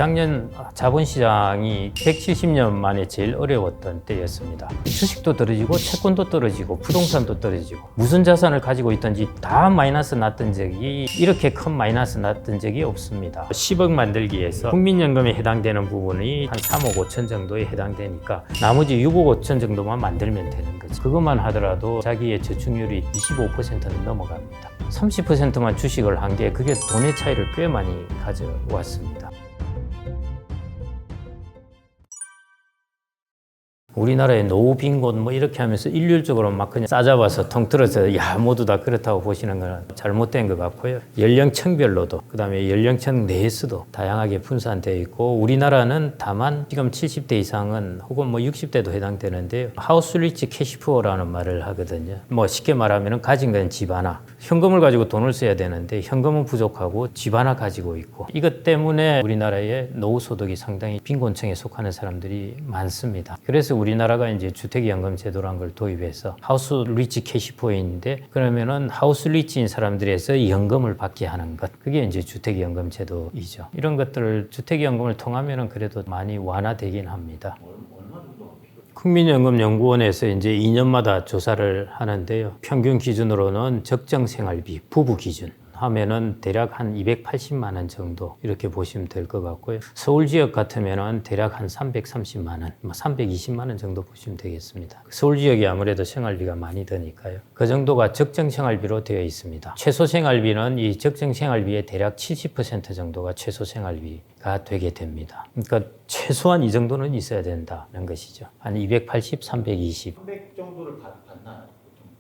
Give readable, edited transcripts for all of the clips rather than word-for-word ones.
작년 자본시장이 170년 만에 제일 어려웠던 때였습니다. 주식도 떨어지고 채권도 떨어지고 부동산도 떨어지고 무슨 자산을 가지고 있든지 다 마이너스 났던 적이 이렇게 큰 마이너스 났던 적이 없습니다. 10억 만들기 위해서 국민연금에 해당되는 부분이 한 3억 5천 정도에 해당되니까 나머지 6억 5천 정도만 만들면 되는 거죠. 그것만 하더라도 자기의 저축률이 25%는 넘어갑니다. 30%만 주식을 한 게 그게 돈의 차이를 꽤 많이 가져왔습니다. 우리나라의 노후 빈곤 뭐 이렇게 하면서 일률적으로 막 그냥 싸잡아서 통틀어서 야 모두 다 그렇다고 보시는 건 잘못된 것 같고요. 연령층별로도 그다음에 연령층 내에서도 다양하게 분산되어 있고 우리나라는 다만 지금 70대 이상은 혹은 뭐 60대도 해당되는데요. 하우스 리치 캐시푸어라는 말을 하거든요. 뭐 쉽게 말하면 가진 건 집 하나. 현금을 가지고 돈을 써야 되는데 현금은 부족하고 집 하나 가지고 있고 이것 때문에 우리나라의 노후 소득이 상당히 빈곤층에 속하는 사람들이 많습니다. 그래서 우리나라가 이제 주택연금 제도라는 걸 도입해서 하우스 리치 캐시포인인데 그러면은 하우스 리치인 사람들에서 연금을 받게 하는 것 그게 이제 주택연금 제도이죠. 이런 것들을 주택연금을 통하면은 그래도 많이 완화되긴 합니다. 국민연금연구원에서 이제 2년마다 조사를 하는데요. 평균 기준으로는 적정생활비, 부부 기준 하면은 대략 한 280만 원 정도 이렇게 보시면 될 것 같고요. 서울 지역 같으면은 대략 한 330만 원, 320만 원 정도 보시면 되겠습니다. 서울 지역이 아무래도 생활비가 많이 드니까요. 그 정도가 적정 생활비로 되어 있습니다. 최소 생활비는 이 적정 생활비의 대략 70% 정도가 최소 생활비가 되게 됩니다. 그러니까 최소한 이 정도는 있어야 된다는 것이죠. 한 280, 320. 300 정도를 받나요?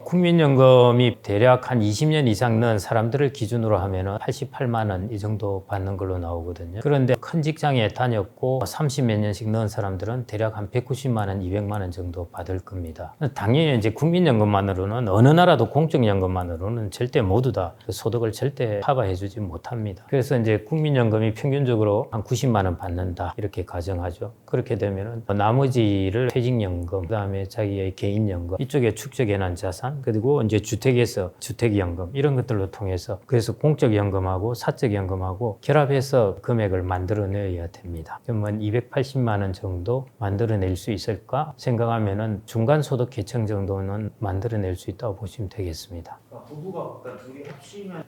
국민연금이 대략 한 20년 이상 넣은 사람들을 기준으로 하면 88만 원 이 정도 받는 걸로 나오거든요. 그런데 큰 직장에 다녔고 30몇 년씩 넣은 사람들은 대략 한 190만 원, 200만 원 정도 받을 겁니다. 당연히 이제 국민연금만으로는 어느 나라도 공적연금만으로는 절대 모두 다 소득을 절대 커버해주지 못합니다. 그래서 이제 국민연금이 평균적으로 한 90만 원 받는다 이렇게 가정하죠. 그렇게 되면은 나머지를 퇴직연금, 그다음에 자기의 개인연금 이쪽에 축적해놓은 자산 그리고 이제 주택에서 주택연금 이런 것들로 통해서 그래서 공적연금하고 사적연금하고 결합해서 금액을 만들어내야 됩니다. 그러면 280만 원 정도 만들어낼 수 있을까 생각하면은 중간소득 계층 정도는 만들어낼 수 있다고 보시면 되겠습니다. 부부가 둘이 합치면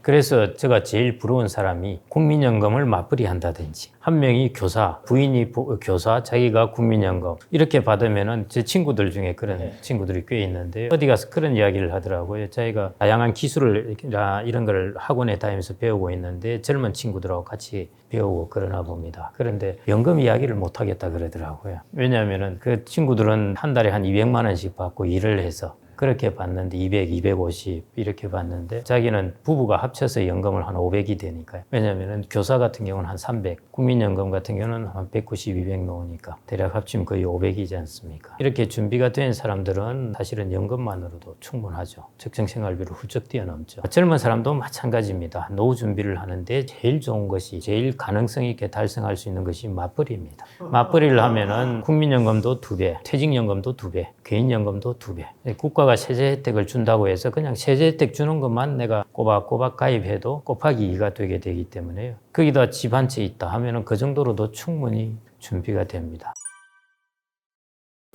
그래서 제가 제일 부러운 사람이 국민연금을 맞벌이 한다든지 한 명이 교사, 부인이 교사, 자기가 국민연금 이렇게 받으면은 제 친구들 중에 그런 친구들이 꽤 있는데 어디 가서 그런 이야기를 하더라고요. 자기가 다양한 기술을 이런 걸 학원에 다니면서 배우고 있는데 젊은 친구들하고 같이 배우고 그러나 봅니다. 그런데 연금 이야기를 못 하겠다 그러더라고요. 왜냐하면은 그 친구들은 한 달에 한 200만 원씩 받고 일을 해서 그렇게 받는데 200, 250 이렇게 받는데 자기는 부부가 합쳐서 연금을 한 500이 되니까요. 왜냐하면 교사 같은 경우는 한 300, 국민연금 같은 경우는 한 190, 200 나오니까 대략 합치면 거의 500이지 않습니까? 이렇게 준비가 된 사람들은 사실은 연금만으로도 충분하죠. 적정생활비를 훌쩍 뛰어넘죠. 젊은 사람도 마찬가지입니다. 노후 준비를 하는데 제일 좋은 것이 제일 가능성 있게 달성할 수 있는 것이 맞벌이입니다. 맞벌이를 하면은 국민연금도 2배, 퇴직연금도 2배, 개인연금도 2배. 국가가 세제 혜택을 준다고 해서 그냥 세제 혜택 주는 것만 내가 꼬박꼬박 가입해도 곱하기 2가 되게 되기 때문에요. 거기다 집 한 채 있다 하면은 그 정도로도 충분히 준비가 됩니다.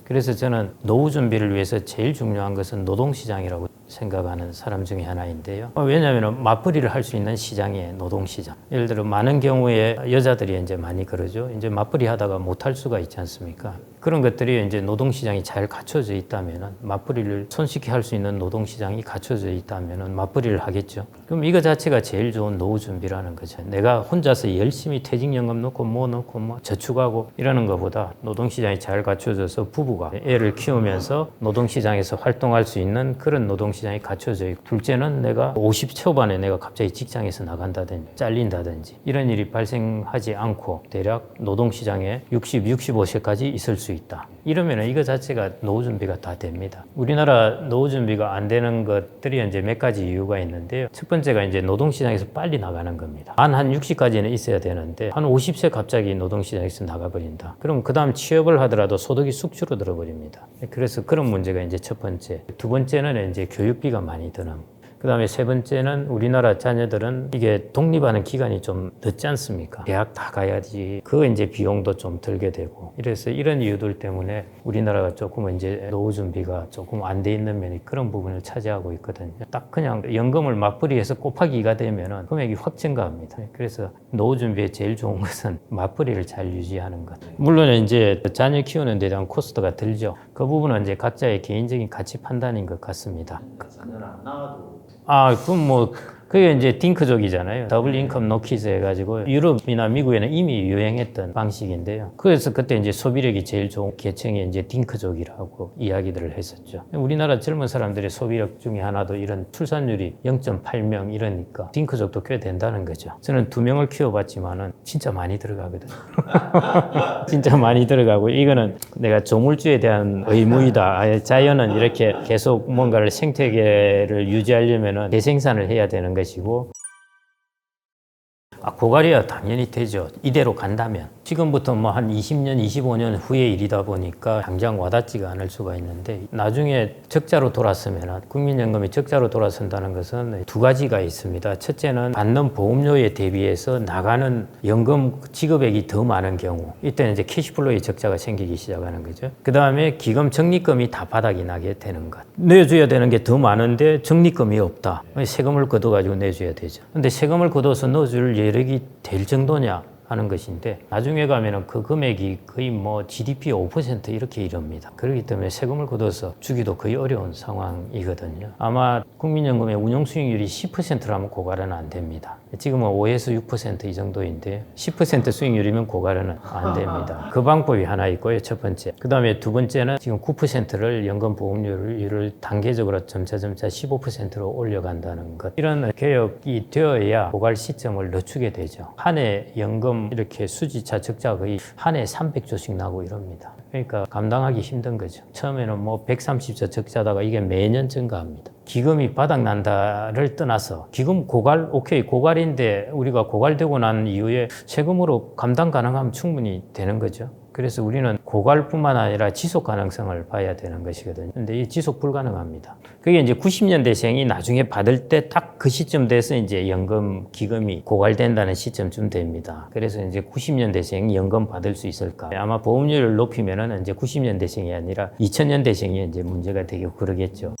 그래서 저는 노후 준비를 위해서 제일 중요한 것은 노동시장이라고 생각하는 사람 중에 하나인데요. 왜냐하면 맞벌이를 할 수 있는 시장이에요. 노동시장. 예를 들어 많은 경우에 여자들이 이제 많이 그러죠. 이제 맞벌이 하다가 못할 수가 있지 않습니까? 그런 것들이 이제 노동시장이 잘 갖춰져 있다면은 맞벌이를 손쉽게 할 수 있는 노동시장이 갖춰져 있다면은 맞벌이를 하겠죠. 그럼 이거 자체가 제일 좋은 노후 준비라는 거죠. 내가 혼자서 열심히 퇴직연금 넣고 뭐 저축하고 이러는 것보다 노동시장이 잘 갖춰져서 부부가 애를 키우면서 노동시장에서 활동할 수 있는 그런 노동시장이 갖춰져 있고 둘째는 내가 50 초반에 내가 갑자기 직장에서 나간다든지 잘린다든지 이런 일이 발생하지 않고 대략 노동시장에 60, 65세까지 있을 수 있다. 이러면 이거 자체가 노후 준비가 다 됩니다. 우리나라 노후 준비가 안 되는 것들이 이제 몇 가지 이유가 있는데요. 첫 번째가 이제 노동시장에서 빨리 나가는 겁니다. 한 60까지는 있어야 되는데 한 50세 갑자기 노동시장에서 나가버린다. 그럼 그 다음 취업을 하더라도 소득이 쑥 줄어들어 버립니다. 그래서 그런 문제가 이제 첫 번째. 두 번째는 이제 교육비가 많이 드는. 그다음에 세 번째는 우리나라 자녀들은 이게 독립하는 기간이 좀 늦지 않습니까? 대학 다 가야지. 그 이제 비용도 좀 들게 되고. 이래서 이런 이유들 때문에 우리나라가 조금 이제 노후 준비가 조금 안 돼 있는 면이 그런 부분을 차지하고 있거든요. 딱 그냥 연금을 맞벌이해서 곱하기 2가 되면은 금액이 확 증가합니다. 그래서 노후 준비에 제일 좋은 것은 맞벌이를 잘 유지하는 것. 물론 이제 자녀 키우는 데 대한 코스트가 들죠. 그 부분은 이제 각자의 개인적인 가치 판단인 것 같습니다. 자녀를 안 낳아도 그럼 뭐, 그게 이제 딩크족이잖아요. 더블 인컴 노키즈 해가지고 유럽이나 미국에는 이미 유행했던 방식인데요. 그래서 그때 이제 소비력이 제일 좋은 계층이 이제 딩크족이라고 이야기들을 했었죠. 우리나라 젊은 사람들의 소비력 중에 하나도 이런 출산율이 0.8명 이러니까 딩크족도 꽤 된다는 거죠. 저는 2명을 키워봤지만은 진짜 많이 들어가거든요. 진짜 많이 들어가고 이거는 내가 조물주에 대한 의무이다. 자연은 이렇게 계속 뭔가를 생태계를 유지하려면은 대생산을 해야 되는 것이고 고갈이야 당연히 되죠. 이대로 간다면. 지금부터 뭐 한 20년, 25년 후의 일이다 보니까 당장 와닿지가 않을 수가 있는데 나중에 적자로 돌아서면 국민연금이 적자로 돌아선다는 것은 두 가지가 있습니다. 첫째는 받는 보험료에 대비해서 나가는 연금 지급액이 더 많은 경우 이때는 이제 캐시플로우의 적자가 생기기 시작하는 거죠. 그 다음에 기금 적립금이 다 바닥이 나게 되는 것. 내줘야 되는 게 더 많은데 적립금이 없다. 세금을 걷어가지고 내줘야 되죠. 근데 세금을 걷어서 넣어줄 여력이 될 정도냐 하는 것인데 나중에 가면은 그 금액이 거의 뭐 GDP 5% 이렇게 이릅니다. 그렇기 때문에 세금을 걷어서 주기도 거의 어려운 상황이거든요. 아마 국민연금의 운용 수익률이 10%라면 고갈은 안 됩니다. 지금은 5에서 6%이 정도인데 10% 수익률이면 고갈은 안 됩니다. 그 방법이 하나 있고요. 첫 번째. 그 다음에 두 번째는 지금 9%를 연금 보험료를 단계적으로 점차 15%로 올려간다는 것. 이런 개혁이 되어야 고갈 시점을 늦추게 되죠. 한 해 연금 이렇게 수지차 적자가 거의 한 해 300조씩 나고 이럽니다. 그러니까 감당하기 힘든 거죠. 처음에는 뭐 130조 적자다가 이게 매년 증가합니다. 기금이 바닥난다를 떠나서 기금 고갈, 오케이 고갈인데 우리가 고갈되고 난 이후에 세금으로 감당 가능하면 충분히 되는 거죠. 그래서 우리는 고갈뿐만 아니라 지속 가능성을 봐야 되는 것이거든요. 근데 이 지속 불가능합니다. 그게 이제 90년대생이 나중에 받을 때 딱 그 시점 돼서 이제 연금 기금이 고갈된다는 시점쯤 됩니다. 그래서 이제 90년대생이 연금 받을 수 있을까? 아마 보험료를 높이면은 이제 90년대생이 아니라 2000년대생이 이제 문제가 되고 그러겠죠.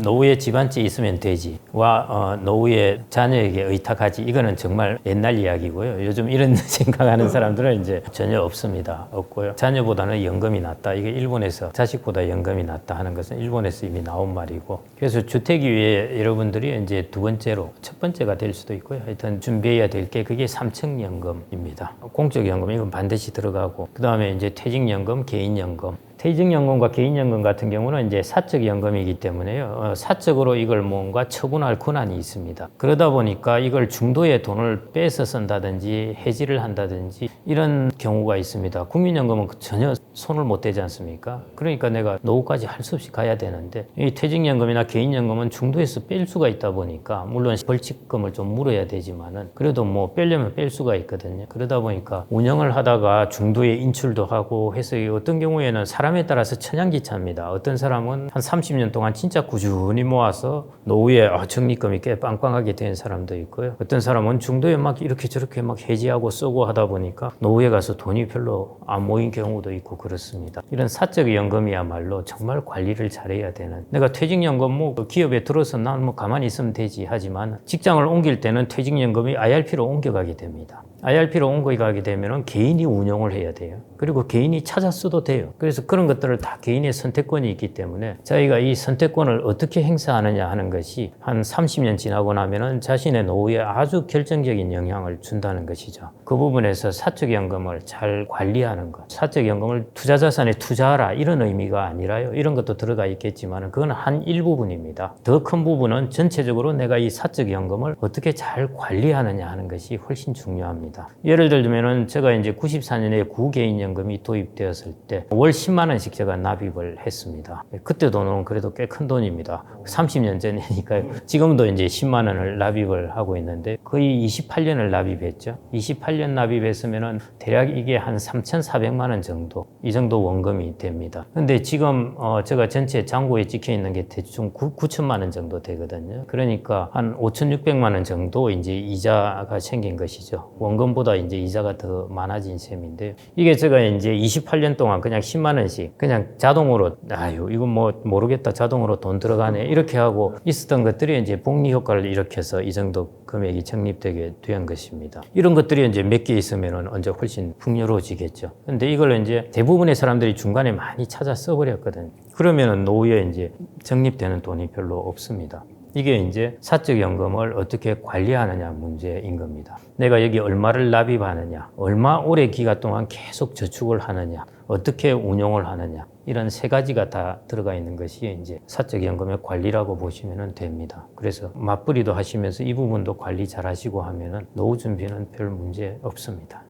노후에 집안채 있으면 되지와 노후에 자녀에게 의탁하지 이거는 정말 옛날 이야기고요. 요즘 이런 생각하는 사람들은 이제 전혀 없습니다. 없고요. 자녀보다는 연금이 낫다. 이게 일본에서 자식보다 연금이 낫다 하는 것은 일본에서 이미 나온 말이고 그래서 주택 위에 여러분들이 이제 두 번째로 첫 번째가 될 수도 있고요. 하여튼 준비해야 될 게 그게 삼층연금입니다. 공적연금 이건 반드시 들어가고 그 다음에 이제 퇴직연금, 개인연금 퇴직연금과 개인연금 같은 경우는 이제 사적연금이기 때문에요. 사적으로 이걸 뭔가 처분할 권한이 있습니다. 그러다 보니까 이걸 중도에 돈을 빼서 쓴다든지 해지를 한다든지 이런 경우가 있습니다. 국민연금은 전혀 손을 못 대지 않습니까? 그러니까 내가 노후까지 할 수 없이 가야 되는데 이 퇴직연금이나 개인연금은 중도에서 뺄 수가 있다 보니까 물론 벌칙금을 좀 물어야 되지만은 그래도 뭐 빼려면 뺄 수가 있거든요. 그러다 보니까 운영을 하다가 중도에 인출도 하고 해서 어떤 경우에는 사람에 따라서 천양기차입니다. 어떤 사람은 한 30년 동안 진짜 꾸준히 모아서 노후에 적립금이 꽤 빵빵하게 된 사람도 있고요. 어떤 사람은 중도에 막 이렇게 저렇게 막 해지하고 쓰고 하다 보니까 노후에 가서 돈이 별로 안 모인 경우도 있고 그렇습니다. 이런 사적 연금이야말로 정말 관리를 잘해야 되는 내가 퇴직연금 뭐 기업에 들어서 난 뭐 가만히 있으면 되지 하지만 직장을 옮길 때는 퇴직연금이 IRP로 옮겨가게 됩니다. IRP로 옮겨가게 되면 개인이 운영을 해야 돼요. 그리고 개인이 찾아 써도 돼요. 그래서 그런 것들을 다 개인의 선택권이 있기 때문에 자기가 이 선택권을 어떻게 행사하느냐 하는 것이 한 30년 지나고 나면은 자신의 노후에 아주 결정적인 영향을 준다는 것이죠. 그 부분에서 사적연금을 잘 관리하는 것. 사적연금을 투자자산에 투자하라 이런 의미가 아니라요. 이런 것도 들어가 있겠지만 그건 한 일부분입니다. 더 큰 부분은 전체적으로 내가 이 사적연금을 어떻게 잘 관리하느냐 하는 것이 훨씬 중요합니다. 있습니다. 예를 들면은 제가 이제 94년에 구개인연금이 도입되었을 때 월 10만 원씩 제가 납입을 했습니다. 그때 돈은 그래도 꽤 큰 돈입니다. 30년 전이니까요. 지금도 이제 10만 원을 납입을 하고 있는데 거의 28년을 납입했죠. 28년 납입했으면은 대략 이게 한 3,400만 원 정도, 이 정도 원금이 됩니다. 근데 지금 제가 전체 잔고에 찍혀 있는 게 대충 9천만 원 정도 되거든요. 그러니까 한 5,600만 원 정도 이제 이자가 생긴 것이죠. 원금보다 이제 이자가 더 많아진 셈인데, 이게 제가 이제 28년 동안 그냥 10만 원씩 그냥 자동으로 이건 뭐 모르겠다, 자동으로 돈 들어가네 이렇게 하고 있었던 것들이 이제 복리 효과를 일으켜서 이 정도 금액이 적립되게 된 것입니다. 이런 것들이 이제 몇 개 있으면은 언제 훨씬 풍요로워지겠죠. 근데 이걸 이제 대부분의 사람들이 중간에 많이 찾아 써버렸거든요. 그러면은 노후에 이제 적립되는 돈이 별로 없습니다. 이게 이제 사적연금을 어떻게 관리하느냐 문제인 겁니다. 내가 여기 얼마를 납입하느냐, 얼마 오래 기간 동안 계속 저축을 하느냐, 어떻게 운용을 하느냐, 이런 세 가지가 다 들어가 있는 것이 이제 사적연금의 관리라고 보시면 됩니다. 그래서 맞벌이도 하시면서 이 부분도 관리 잘 하시고 하면은 노후 준비는 별 문제 없습니다.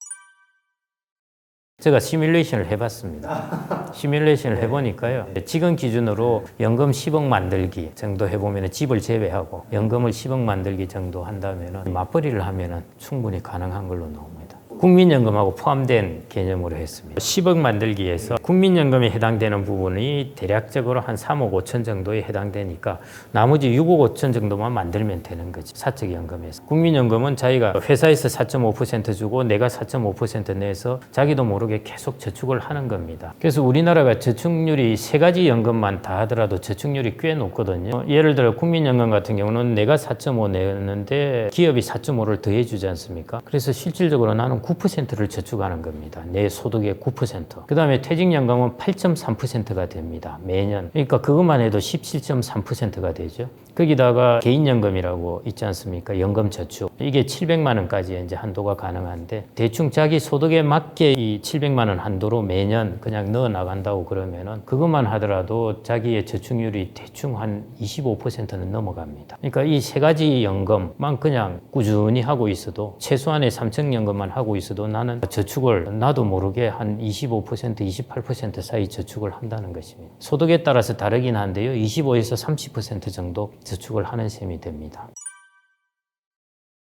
제가 시뮬레이션을 해봤습니다. 시뮬레이션을 해보니까요, 지금 기준으로 연금 10억 만들기 정도 해보면 집을 제외하고 연금을 10억 만들기 정도 한다면 맞벌이를 하면 충분히 가능한 걸로 나옵니다. 국민연금하고 포함된 개념으로 했습니다. 10억 만들기에서 국민연금에 해당되는 부분이 대략적으로 한 3억 5천 정도에 해당되니까 나머지 6억 5천 정도만 만들면 되는 거지, 사적연금에서. 국민연금은 자기가 회사에서 4.5% 주고 내가 4.5% 내서 자기도 모르게 계속 저축을 하는 겁니다. 그래서 우리나라가 저축률이 세 가지 연금만 다 하더라도 저축률이 꽤 높거든요. 예를 들어 국민연금 같은 경우는 내가 4.5 내는데 기업이 4.5를 더해 주지 않습니까? 그래서 실질적으로 나는 9%를 저축하는 겁니다. 내 소득의 9%. 그 다음에 퇴직연금은 8.3%가 됩니다. 매년. 그러니까 그것만 해도 17.3%가 되죠. 거기다가 개인연금이라고 있지 않습니까? 연금저축. 이게 700만 원까지 이제 한도가 가능한데, 대충 자기 소득에 맞게 이 700만 원 한도로 매년 그냥 넣어 나간다고 그러면은 그것만 하더라도 자기의 저축률이 대충 한 25%는 넘어갑니다. 그러니까 이 세 가지 연금만 그냥 꾸준히 하고 있어도, 최소한의 3층 연금만 하고 있어도 나는 저축을 나도 모르게 한 25%, 28% 사이 저축을 한다는 것입니다. 소득에 따라서 다르긴 한데요. 25에서 30% 정도 저축을 하는 셈이 됩니다.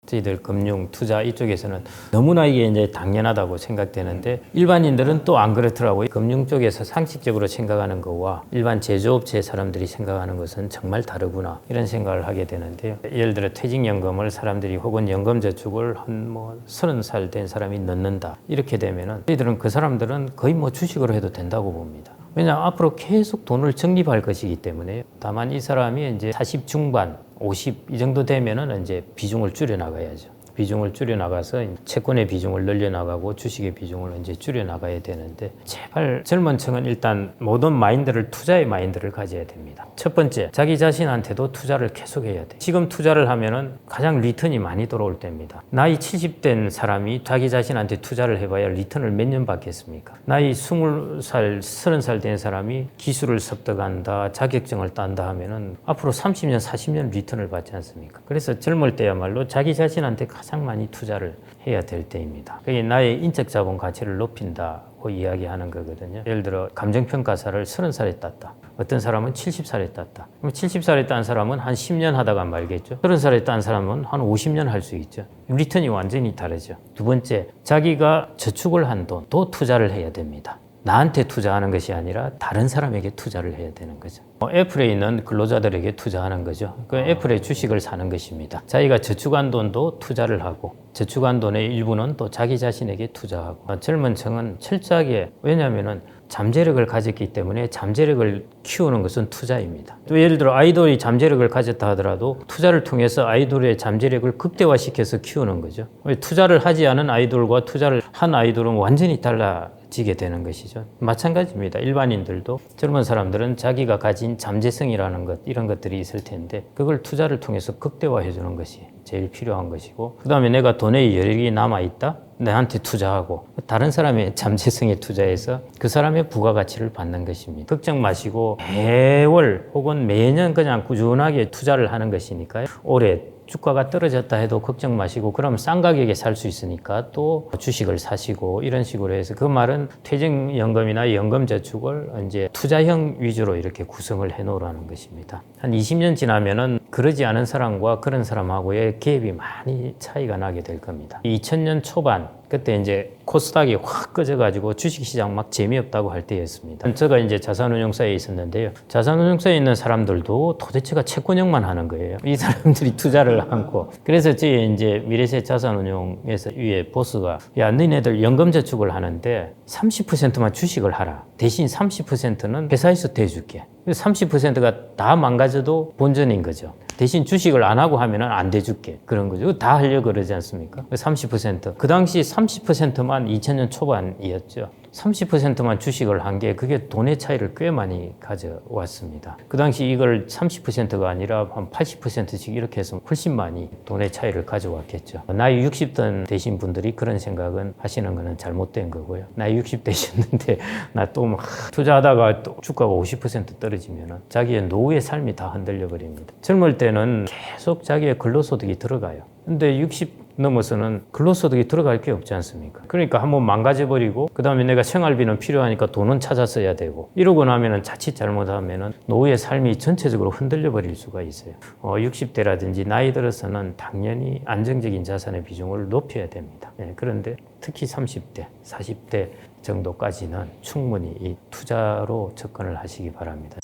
저희들 금융, 투자 이쪽에서는 너무나 이게 이제 당연하다고 생각되는데, 일반인들은 또 안 그렇더라고요. 금융 쪽에서 상식적으로 생각하는 것과 일반 제조업체 사람들이 생각하는 것은 정말 다르구나, 이런 생각을 하게 되는데요. 예를 들어 퇴직연금을 사람들이, 혹은 연금저축을 한 30살 된 사람이 넣는다, 이렇게 되면은 저희들은 그 사람들은 거의 주식으로 해도 된다고 봅니다. 왜냐하면 앞으로 계속 돈을 적립할 것이기 때문에. 다만 이 사람이 이제 40 중반, 50 이 정도 되면은 이제 비중을 줄여 나가야죠. 비중을 줄여 나가서 채권의 비중을 늘려 나가고 주식의 비중을 이제 줄여 나가야 되는데, 제발 젊은 층은 일단 모든 마인드를, 투자의 마인드를 가져야 됩니다. 첫 번째, 자기 자신한테도 투자를 계속해야 돼. 지금 투자를 하면은 가장 리턴이 많이 들어올 때입니다. 나이 70 된 사람이 자기 자신한테 투자를 해봐야 리턴을 몇 년 받겠습니까? 나이 20살, 30살 된 사람이 기술을 습득한다, 자격증을 딴다 하면은 앞으로 30년, 40년 리턴을 받지 않습니까? 그래서 젊을 때야말로 자기 자신한테 가장 많이 투자를 해야 될 때입니다. 그게 나의 인적 자본 가치를 높인다고 이야기하는 거거든요. 예를 들어 감정평가사를 30살에 땄다. 어떤 사람은 70살에 땄다. 그럼 70살에 딴 사람은 한 10년 하다가 말겠죠. 30살에 딴 사람은 한 50년 할 수 있죠. 리턴이 완전히 다르죠. 두 번째, 자기가 저축을 한 돈도 투자를 해야 됩니다. 나한테 투자하는 것이 아니라 다른 사람에게 투자를 해야 되는 거죠. 애플에 있는 근로자들에게 투자하는 거죠. 그 애플의 주식을 사는 것입니다. 자기가 저축한 돈도 투자를 하고, 저축한 돈의 일부는 또 자기 자신에게 투자하고. 젊은 층은 철저하게, 왜냐하면은 잠재력을 가졌기 때문에 잠재력을 키우는 것은 투자입니다. 또 예를 들어 아이돌이 잠재력을 가졌다 하더라도 투자를 통해서 아이돌의 잠재력을 극대화시켜서 키우는 거죠. 투자를 하지 않은 아이돌과 투자를 한 아이돌은 완전히 달라지게 되는 것이죠. 마찬가지입니다. 일반인들도, 젊은 사람들은 자기가 가진 잠재성이라는 것, 이런 것들이 있을 텐데 그걸 투자를 통해서 극대화해 주는 것이 제일 필요한 것이고, 그 다음에 내가 돈의 여력이 남아있다? 내한테 투자하고 다른 사람의 잠재성에 투자해서 그 사람의 부가가치를 받는 것입니다. 걱정 마시고 매월 혹은 매년 그냥 꾸준하게 투자를 하는 것이니까요. 올해 주가가 떨어졌다 해도 걱정 마시고 그럼 싼 가격에 살 수 있으니까 또 주식을 사시고 이런 식으로 해서 그 말은 퇴직연금이나 연금저축을 이제 투자형 위주로 이렇게 구성을 해 놓으라는 것입니다. 한 20년 지나면은 그러지 않은 사람과 그런 사람하고의 갭이 많이 차이가 나게 될 겁니다. 2000년 초반 그때 이제 코스닥이 확 꺼져가지고 주식시장 막 재미없다고 할 때였습니다. 제가 이제 자산운용사에 있었는데요. 자산운용사에 있는 사람들도 도대체가 채권형만 하는 거예요. 이 사람들이 투자를 않고. 그래서 저희 이제 미래세 자산운용에서 위에 보스가 야, 너희네들 연금저축을 하는데 30%만 주식을 하라. 대신 30%는 회사에서 대줄게. 30%가 다 망가져도 본전인 거죠. 대신 주식을 안 하고 하면은 안 대줄게. 그런 거죠. 다 하려고 그러지 않습니까? 30%. 그 당시 30%만 2000년 초반이었죠. 30%만 주식을 한 게 그게 돈의 차이를 꽤 많이 가져왔습니다. 그 당시 이걸 30%가 아니라 한 80%씩 이렇게 해서 훨씬 많이 돈의 차이를 가져왔겠죠. 나이 60대 되신 분들이 그런 생각은 하시는 거는 잘못된 거고요. 나이 60 되셨는데 나 또 막 투자하다가 또 주가가 50% 떨어지면은 자기의 노후의 삶이 다 흔들려 버립니다. 젊을 때는 계속 자기의 근로소득이 들어가요. 근데 60 넘어서는 근로소득이 들어갈 게 없지 않습니까? 그러니까 한번 망가져버리고 그 다음에 내가 생활비는 필요하니까 돈은 찾아 써야 되고 이러고 나면은 자칫 잘못하면은 노후의 삶이 전체적으로 흔들려 버릴 수가 있어요. 60대라든지 나이 들어서는 당연히 안정적인 자산의 비중을 높여야 됩니다. 그런데 특히 30대, 40대 정도까지는 충분히 이 투자로 접근을 하시기 바랍니다.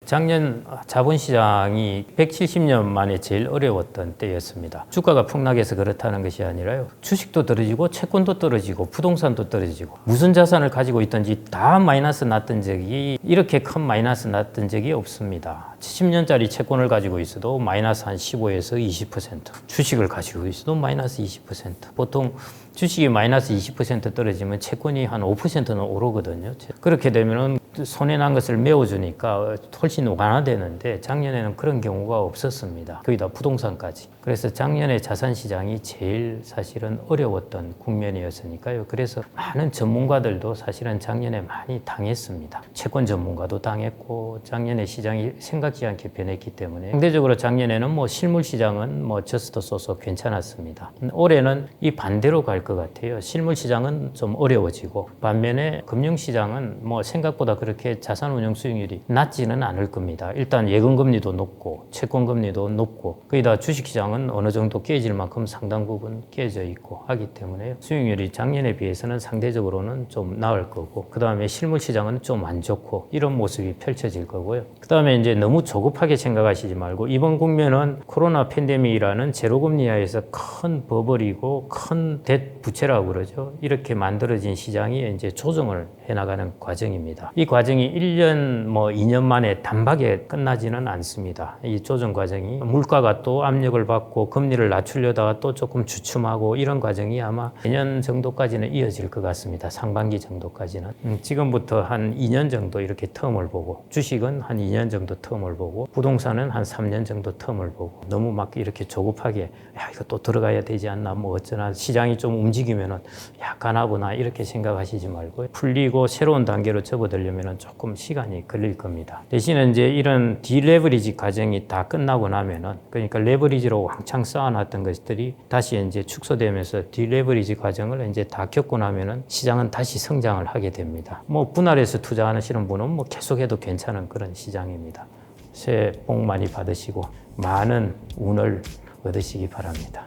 작년 자본시장이 170년 만에 제일 어려웠던 때였습니다. 주가가 폭락해서 그렇다는 것이 아니라요. 주식도 떨어지고 채권도 떨어지고 부동산도 떨어지고 무슨 자산을 가지고 있든지 다 마이너스 났던 적이 이렇게 큰 마이너스 났던 적이 없습니다. 70년짜리 채권을 가지고 있어도 마이너스 한 15에서 20%, 주식을 가지고 있어도 마이너스 20%. 보통 주식이 마이너스 20% 떨어지면 채권이 한 5%는 오르거든요. 그렇게 되면은 손해 난 것을 메워주니까 훨씬 완화되는데 작년에는 그런 경우가 없었습니다. 거기다 부동산까지. 그래서 작년에 자산시장이 제일 사실은 어려웠던 국면이었으니까요. 그래서 많은 전문가들도 사실은 작년에 많이 당했습니다. 채권 전문가도 당했고 작년에 시장이 생각지 않게 변했기 때문에 상대적으로 작년에는 뭐 실물 시장은 뭐 저스트 소서 괜찮았습니다. 올해는 이 반대로 갈 것 같아요. 실물 시장은 좀 어려워지고 반면에 금융 시장은 뭐 생각보다 그렇게 자산운용 수익률이 낮지는 않을 겁니다. 일단 예금금리도 높고 채권금리도 높고 거기다 주식시장은 어느 정도 깨질 만큼 상당 부분 깨져 있고 하기 때문에 수익률이 작년에 비해서는 상대적으로는 좀 나을 거고 그 다음에 실물시장은 좀 안 좋고 이런 모습이 펼쳐질 거고요. 그 다음에 이제 너무 조급하게 생각하시지 말고 이번 국면은 코로나 팬데믹이라는 제로금리 하에서 큰 버블이고 큰 부채라고 그러죠. 이렇게 만들어진 시장이 이제 조정을 해나가는 과정입니다. 이 과정이 1년, 2년 만에 단박에 끝나지는 않습니다. 이 조정 과정이 물가가 또 압력을 받고 금리를 낮추려다가 또 조금 주춤하고 이런 과정이 아마 내년 정도까지는 이어질 것 같습니다. 상반기 정도까지는. 지금부터 한 2년 정도 이렇게 텀을 보고 주식은 한 2년 정도 텀을 보고 부동산은 한 3년 정도 텀을 보고 너무 막 이렇게 조급하게 야 이거 또 들어가야 되지 않나 뭐 어쩌나 시장이 좀 움직이면은 약간 하구나 이렇게 생각하시지 말고 풀리고 새로운 단계로 접어들려면 조금 시간이 걸릴 겁니다. 대신에 이제 이런 디레버리지 과정이 다 끝나고 나면은 그러니까 레버리지로 왕창 쌓아놨던 것들이 다시 이제 축소되면서 디레버리지 과정을 이제 다 겪고 나면은 시장은 다시 성장을 하게 됩니다. 뭐 분할해서 투자하시는 분은 뭐 계속해도 괜찮은 그런 시장입니다. 새해 복 많이 받으시고 많은 운을 얻으시기 바랍니다.